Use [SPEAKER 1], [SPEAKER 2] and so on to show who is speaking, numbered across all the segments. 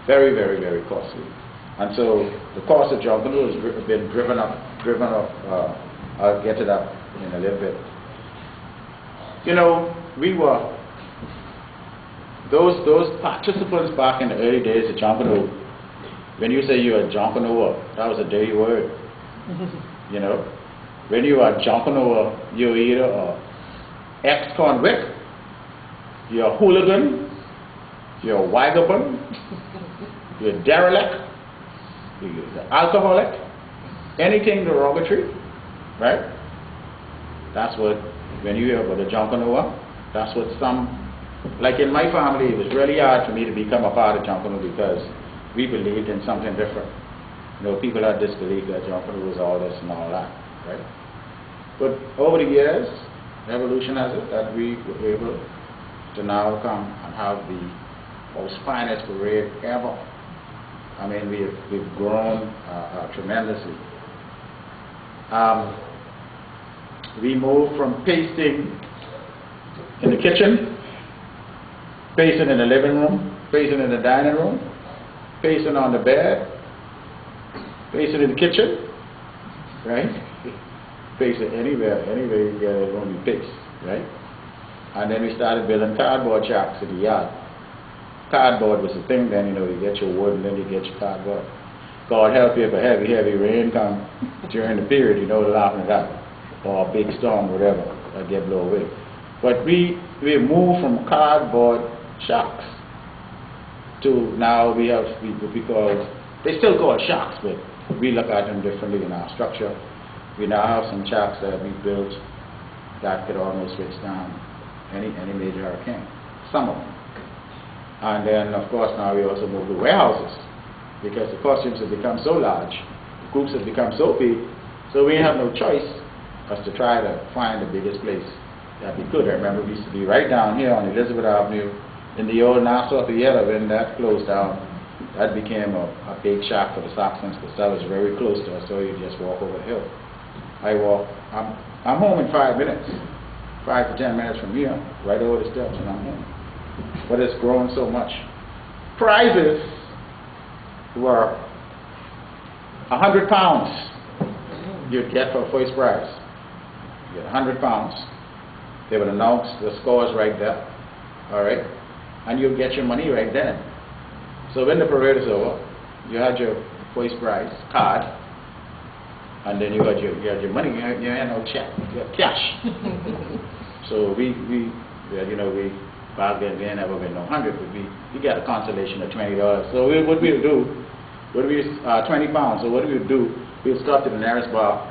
[SPEAKER 1] Very, very, very costly. And so the cost of Junkanoo has been driven up. I'll get to that in a little bit. You know, we were, those participants back in the early days of Junkanoo, when you say you're a Junkanooer, that was a dirty word. You know, when you are a Junkanooer, you're either an ex-convict, you're a hooligan, you're a vagabond, you're a derelict, you're an alcoholic, anything derogatory, right? That's what, when you hear about a Junkanooer, that's what some, like in my family, it was really hard for me to become a part of Junkanoo because we believed in something different. You know, people had this belief that Junkanoo was all this and all that, right? But over the years, evolution has it that we were able to now come and have the most finest parade ever. I mean, we've grown tremendously. We moved from pasting in the kitchen, pasting in the living room, pasting in the dining room, pasting on the bed, pasting in the kitchen, right? Pasting anywhere you get it, going to be paste, right? And then we started building cardboard shacks in the yard. Cardboard was the thing then, you know, you get your wood and then you get your cardboard. God help you if a heavy, heavy rain comes during the period, you know, laughing at that. Or a big storm, whatever, that get blown away. But we moved from cardboard shacks to now we have what we call, they still call shacks, but we look at them differently in our structure. We now have some shacks that we built that could almost withstand any major hurricane, some of them. And then, of course, now we also move to warehouses because the costumes have become so large, the groups have become so big, so we have no choice as to try to find the biggest place that we could. I remember we used to be right down here on Elizabeth Avenue in the old Nassau Theater. When that closed down, that became a big shack for the Saxons because that was very close to us, so you just walk over the hill. I'm home in 5 minutes, 5 to 10 minutes from here, right over the steps, and I'm home. But it's grown so much. Prizes were £100 you'd get for a first prize. You get £100. They would announce the scores right there, all right? And you'd get your money right then. So when the parade is over, you had your first prize card, and then you had your money. You had no check, you had cash. So we back then we never been no 100, but we got a consolation of $20. So what we would do, £20. So what we would do, we'd stop to the nearest bar,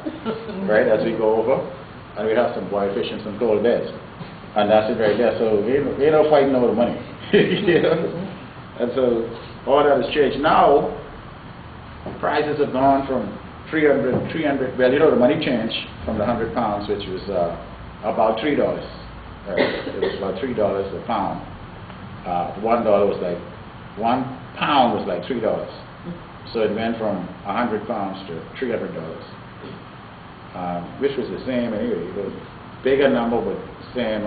[SPEAKER 1] right, as we go over, and we'd have some boiled fish and some cold beds, and that's it right there. So ain't no fighting over the money, you know. And so all that has changed. Now prices have gone from 300. Well, you know, the money changed from the £100, which was about $3. Right? It was about $3 a pound. £1 was like £1 was like $3. So it went from £100 to $300, which was the same anyway. It was bigger number, but same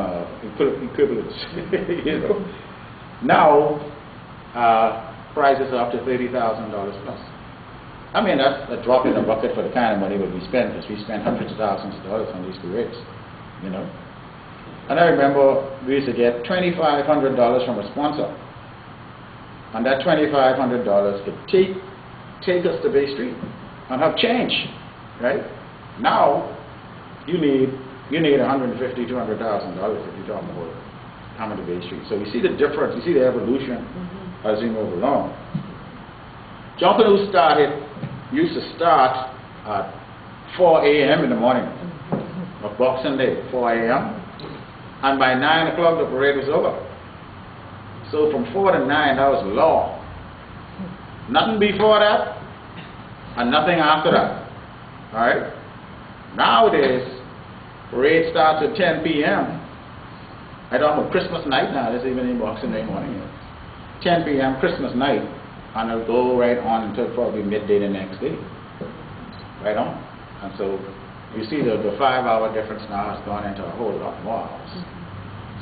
[SPEAKER 1] equivalence. You know. Now prices are up to $30,000 plus. I mean, that's a drop in the bucket for the kind of money that we spend, because we spend hundreds of thousands of dollars on these parades, you know. And I remember we used to get $2,500 from a sponsor, and that $2,500 could take us to Bay Street and have change, right? Now you need $150,000, $200,000 if you're talking about coming to Bay Street. So you see the difference, you see the evolution as we move along. Junkanoo used to start at 4 a.m. in the morning of Boxing Day, 4 a.m. And by 9 o'clock the parade was over. So from 4 to 9, that was law. Nothing before that, and nothing after that. All right? Nowadays, parade starts at 10 p.m. I don't know, Christmas night now, this even in Boxing Day morning. 10 p.m. Christmas night, and it'll go right on until probably midday the next day. Right on. And so you see the 5-hour difference now has gone into a whole lot more hours.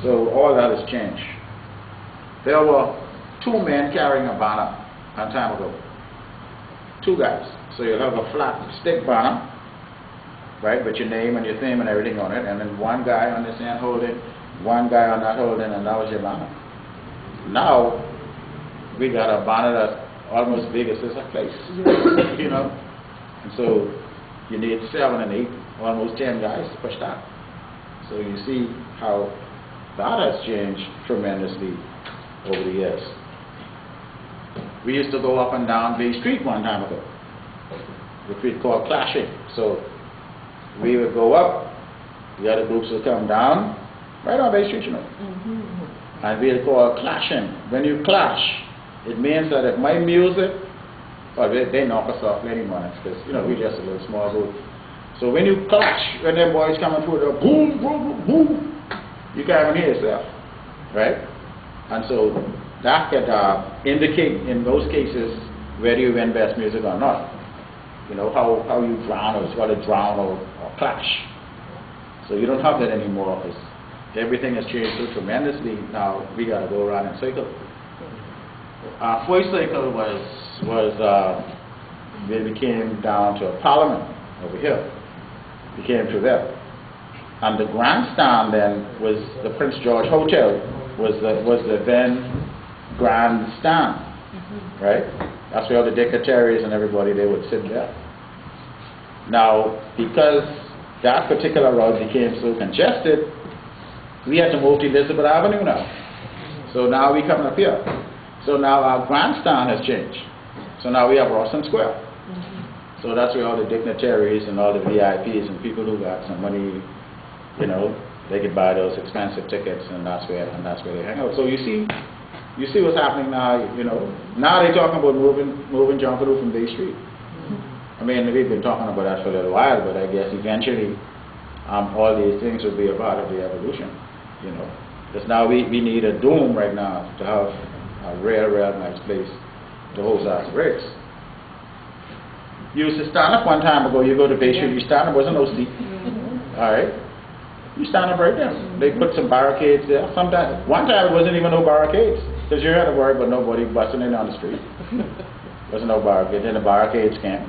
[SPEAKER 1] So all that has changed. There were 2 men carrying a banner some time ago. 2 guys. So you'll have a flat stick banner, right, with your name and your theme and everything on it, and then 1 guy on this end holding, 1 guy on that holding, and that was your banner. Now, we got a banner that's almost big as this place, you know. And so you need 7 and 8, almost 10 guys to push that. So you see how that has changed tremendously over the years. We used to go up and down Bay Street one time ago, which we call clashing. So we would go up, the other groups would come down, right on Bay Street, you know. And we'd call clashing. When you clash, it means that if my music, well, they knock us off many months because, you know, we're just a little small group. So when you clash, when them boys coming through, the boom, boom, boom, you can't even hear yourself, right? And so that could indicate in those cases whether you win best music or not. You know, how you drown, or it's called a drown or clash. So you don't have that anymore because everything has changed so tremendously. Now we got to go around in circle. Our first cycle was when we came down to a parliament over here. We came through there. And the grandstand then was the Prince George Hotel, was the then grandstand, right? That's where all the dignitaries and everybody, they would sit there. Now, because that particular road became so congested, we had to move to Elizabeth Avenue now. So now we coming up here. So now our grandstand has changed. So now we have Rawson Square. So that's where all the dignitaries and all the VIPs and people who got some money, you know, they could buy those expensive tickets, and that's where they hang out. So you see what's happening now. You know, now they're talking about moving Junkanoo from Bay Street. I mean, we've been talking about that for a little while, but I guess eventually all these things will be a part of the evolution. You know, because now we need a dome right now to have a real nice place to host our race. You used to stand up one time ago, you go to Bay Street, you stand up, wasn't no seat. Alright? You stand up right there. They put some barricades there. Sometimes, one time it wasn't even no barricades, because you had to worry about nobody busting in on the street. Wasn't no barricades. Then the barricades came.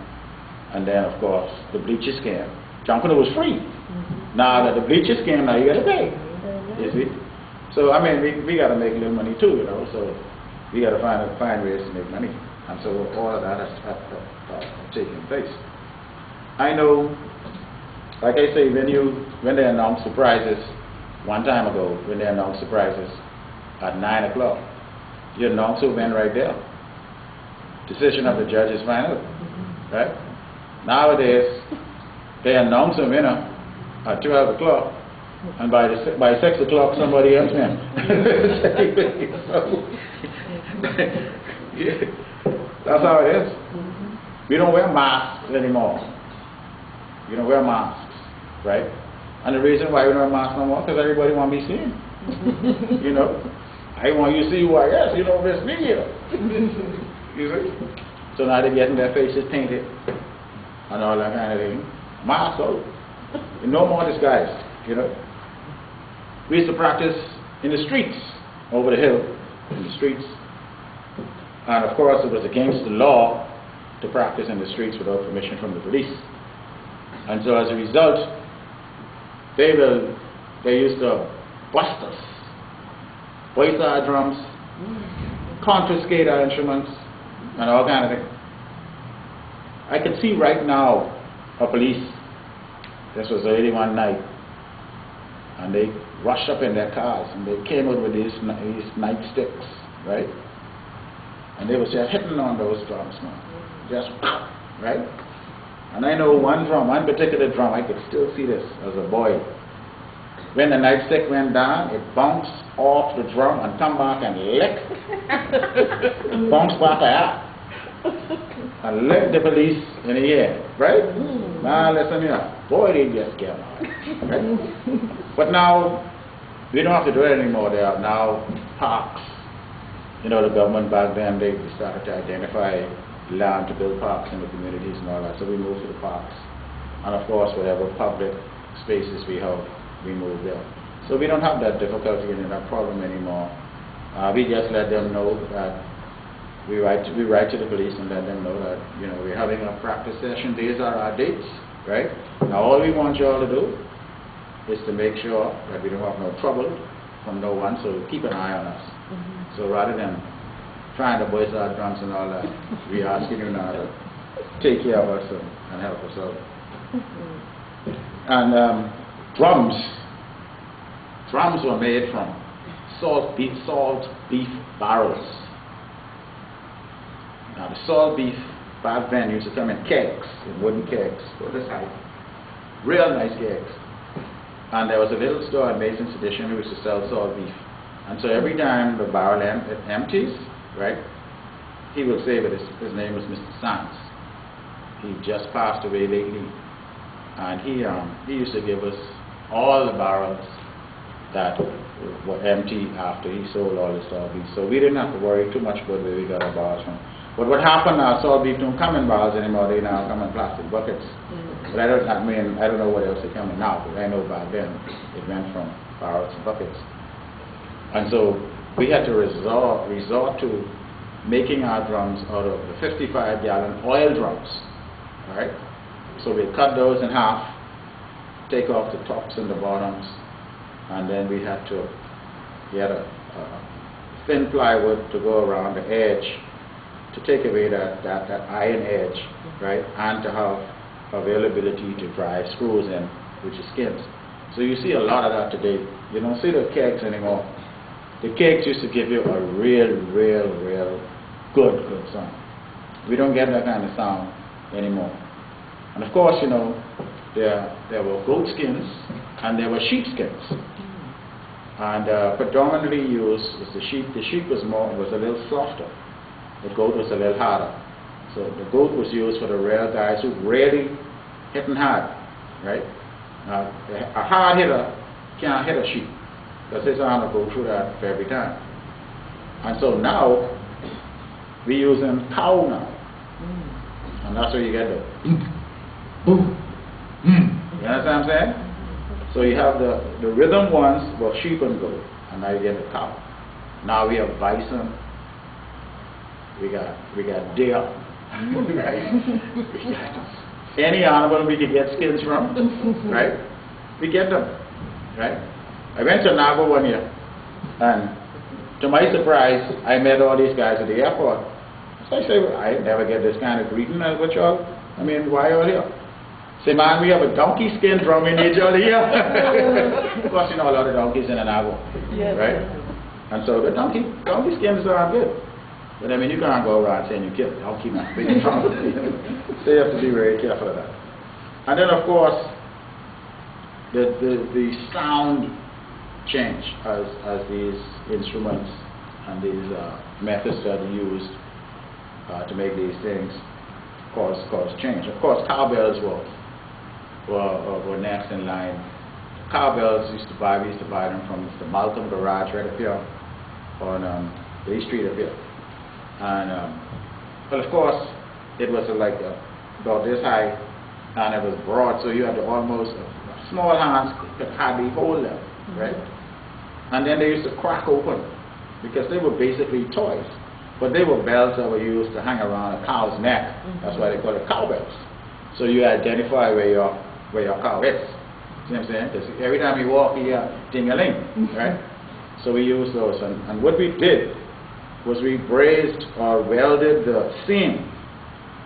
[SPEAKER 1] And then, of course, the bleachers came. Junkanoo was free. Now that the bleachers came, now you got to pay. You see? So, I mean, we got to make a little money too, you know, so we got to find ways to make money. And so all of that has taken place. I know, like I say, when they announced the prizes, one time ago, when they announced the prizes at 9 o'clock, you announce who win right there. Decision of the judge is final, right? Nowadays, they announce a winner at 12 o'clock, and by 6 o'clock, somebody else wins. Yeah, that's how it is. We don't wear masks anymore. You don't wear masks, right? And the reason why we don't wear masks no more, because everybody want to be seen. You know, I want you to see who I am. You don't miss me here. You see? So now they're getting their faces painted and all that kind of thing. Masks out. No more disguise, you know. We used to practice in the streets, over the hill, in the streets. And of course, it was against the law to practice in the streets without permission from the police. And so as a result, they used to bust us, waste our drums, confiscate our instruments, and all kind of things. I can see right now a police, this was early one night, and they rushed up in their cars and they came out with these nightsticks, right? And they was just hitting on those drums, man. Just, right? And I know one particular drum, I could still see this as a boy. When the nightstick went down, it bounced off the drum and come back and lick. Bounced back out. And licked the police in the ear, right? Now listen here. Boy, they just get on. Right? But now, we don't have to do it anymore. There are now parks. You know, the government back then, they started to identify land to build parks in the communities and all that. So we moved to the parks. And of course, whatever public spaces we have, we move there. So we don't have that difficulty and that problem anymore. We just let them know that we write to the police and let them know that, you know, we're having a practice session. These are our dates, right? Now all we want you all to do is to make sure that we don't have no trouble from no one, so keep an eye on us. So rather than trying to voice our drums and all that, we asking you now to take care of us and help us out. And drums were made from salt beef barrels. Now the salt beef back then used to come in kegs, in wooden kegs, for this height, real nice kegs. And there was a little store in Mason's Edition who used to sell salt beef. And so every time the barrel empties, right, he would say that his name was Mr. Sands. He just passed away lately, and he used to give us all the barrels that were empty after he sold all the salt beef. So we didn't have to worry too much about where we got our barrels from. But what happened now, salt beef don't come in barrels anymore, they now come in plastic buckets. But I don't know what else they come in now, but I know back then it went from barrels to buckets. And so we had to resort to making our drums out of the 55-gallon oil drums. All right? So we cut those in half, take off the tops and the bottoms, and then we had to get a thin plywood to go around the edge to take away that iron edge, right? And to have availability to drive screws in, which is skins. So you see a lot of that today. You don't see the kegs anymore. The kegs used to give you a real good sound. We don't get that kind of sound anymore. And of course, you know, there were goat skins and there were sheep skins. And predominantly used was the sheep. The sheep was a little softer. The goat was a little harder. So the goat was used for the rare guys who really hitting hard, right? A hard hitter can't hit a sheep because his arm will go through that for every time. And so now we're using cow now, and that's where you get the boom. You understand what I'm saying? So you have the rhythm ones were sheep and goat, and now you get the cow. Now we have bison. We got deer. Any animal we can get skins from, right? We get them, right? I went to Nassau one year, and to my surprise, I met all these guys at the airport. So I say, well, I never get this kind of greeting as what y'all. I mean, why y'all here? Say, man, we have a donkey skin drum in each other here. Of course, you know a lot of donkeys in Nassau, right? And so the donkey skins are good. But I mean, you can't go around saying you killed a donkey, man. So you have to be very careful of that. And then, of course, the sound change as these instruments and these methods that are used to make these things cause change. Of course, cowbells were next in line. Cowbells we used to buy them from Mr. Malcolm Garage right up here on Bay Street up here. And but of course, it was like about this high, and it was broad, so you had to almost small hands could hardly hold them, right? And then they used to crack open because they were basically toys, but they were bells that were used to hang around a cow's neck. That's why they call it cowbells. So you identify where your cow is. See what I'm saying? Because every time you walk, you hear ding-a-ling, right? So we used those, and what we did was we brazed or welded the seam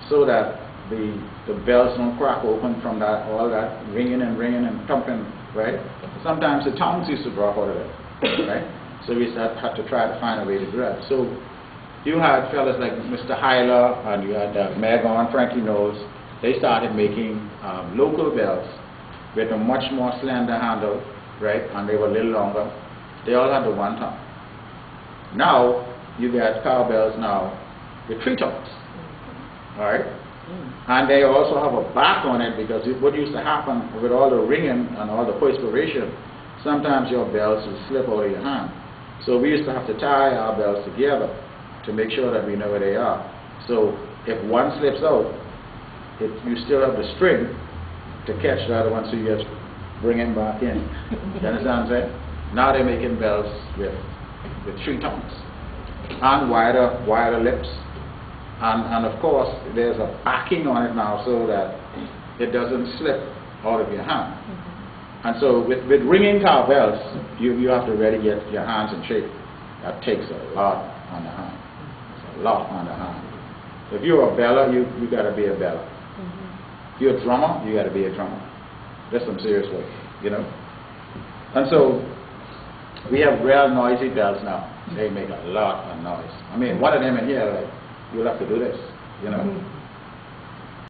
[SPEAKER 1] so that the bells don't crack open from that all that ringing and thumping, right? Sometimes the tongues used to drop out of it, right? So we had to try to find a way to do that. So you had fellas like Mr. Hyler and you had Megon, Frankie Knowles. They started making local bells with a much more slender handle, right? And they were a little longer. They all had the one tongue. Now you get cowbells now with three tongues, all right? And they also have a back on it because what used to happen with all the ringing and all the perspiration, sometimes your bells would slip out of your hand. So we used to have to tie our bells together to make sure that we know where they are. So if one slips out, you still have the string to catch the other one, so you just bring it back in. You understand what I'm saying? Now they're making bells with three tongues. and wider lips. And of course, there's a backing on it now so that it doesn't slip out of your hand. And so with ringing cowbells, you have to really get your hands in shape. That takes a lot on the hand. It's a lot on the hand. If you're a beller, you got to be a beller. If you're a drummer, you got to be a drummer. That's some serious work, you know. And so we have real noisy bells now. They make a lot of noise. I mean, one of them in here, like, you'll have to do this, you know.